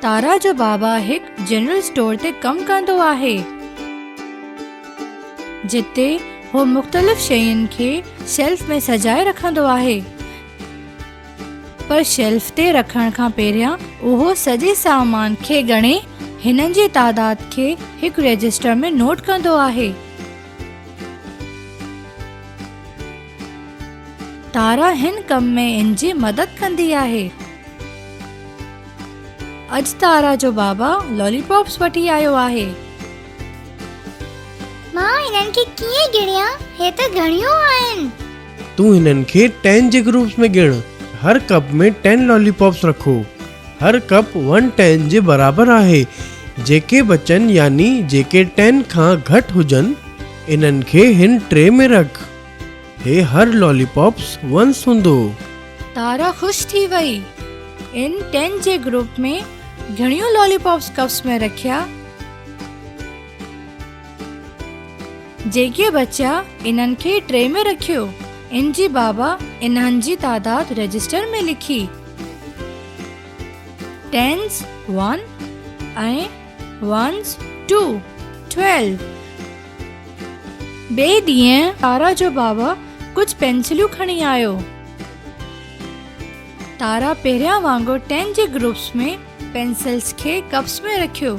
तारा जो बाबा हिक general store ते कम कंदो आहे, जिते हो मुख़्तलिफ़ शयुनि खे शेल्फ में सजाए रखंदो आहे। पर शेल्फ ते रखण खां पहिरियां उहो सॼे सामान खे ॻणे हिननि जी तादाद खे हिकु रजिस्टर में नोट कंदो आहे। तारा हिन कम में इन जी मदद कंदी आहे। अॼु तारा जो बाबा लॉलीपॉप्स वठी आयो आहे। मां हिननि खे कीअं गिणियां? हे त घणियूं आहिनि। तूं हिननि खे 10 जे ग्रुप्स में गिण। हर कप में 10 लॉलीपॉप्स रखो। हर कप 110 जे बराबर आहे। जेके बचनि यानी जेके 10 खां घटि हुजनि इन्हनि खे हिन ट्रे में रख। हे हर लॉलीपॉप्स वंस हूंदो। तारा ख़ुशि थी वई। इन 10 जे ग्रुप में घणियूं लॉलीपॉप्स कप्स में रखिया। जेके बचा इन्हनि खे ट्रे में रखियो। इन जी बाबा इन्हनि जी तादाद रजिस्टर में लिखी। 10s 1 ऐं 1s 2 12। ॿिए ॾींहुं तारा जो बाबा कुझु पेंसिलियूं खणी आयो। तारा पहिरियां वांगुरु 10 जे ग्रुप्स में पेंसिल्स खे कप्स में रखियो।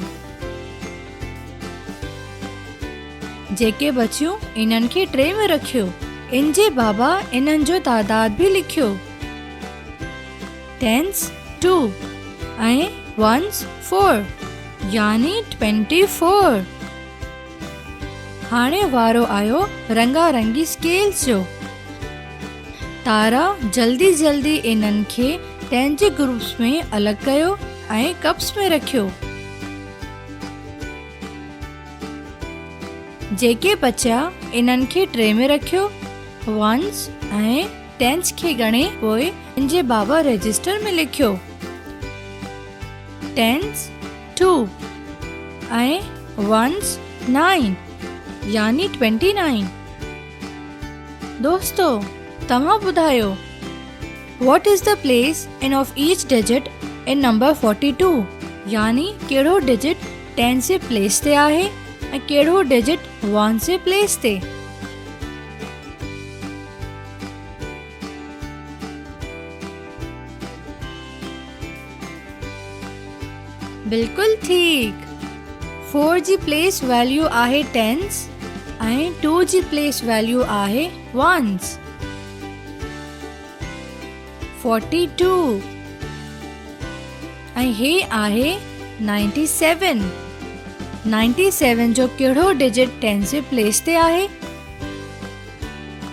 जेके बचियूं इन्हनि खे ट्रे में रखियो। इन जे बाबा इन्हनि जो तादाद बि लिखियो। 10s 2 ऐं 1s 4 यानी 24। हाणे वारो आयो रंगारंगी स्केल्स जो। तारा जल्दी जल्दी इन्हनि खे 10 जे ग्रुप्स में अलॻि कयो ऐं कप्स में रखियो। जेके बचिया इन्हनि खे ट्रे में रखियो। 1s ऐं 10s खे ॻणे पोइ इन जे बाबा रजिस्टर में लिखियो। 10s 2 ऐं 1s 9 यानी 29। दोस्तो, तव्हां ॿुधायो, What is the place in of each digit in number 42? यानी कहिड़ो डिजिट 10 से प्लेस ते आहे ऐं कहिड़ो डिजिट 1 से प्लेस ते? बिल्कुलु ठीक। 4 जी प्लेस वैल्यू आहे 10s ऐं 2 जी प्लेस वैल्यू आहे 1s। 42 ऐं हे आहे 97। 97 जो कहिड़ो डिजिट 10 से प्लेस ते आहे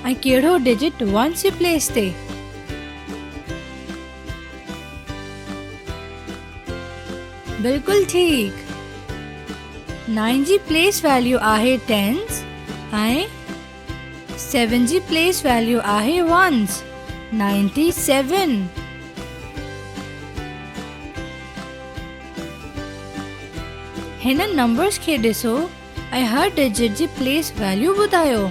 ऐं कहिड़ो डिजिट 1 से प्लेस ते? बिल्कुलु ठीक। 9 जी प्लेस वैल्यू आहे 10s ऐं 7 जी प्लेस वैल्यू आहे 1s। 97। हिन नंबर्स खे ॾिसो ऐं हर डिजिट जी प्लेस वैल्यू ॿुधायो।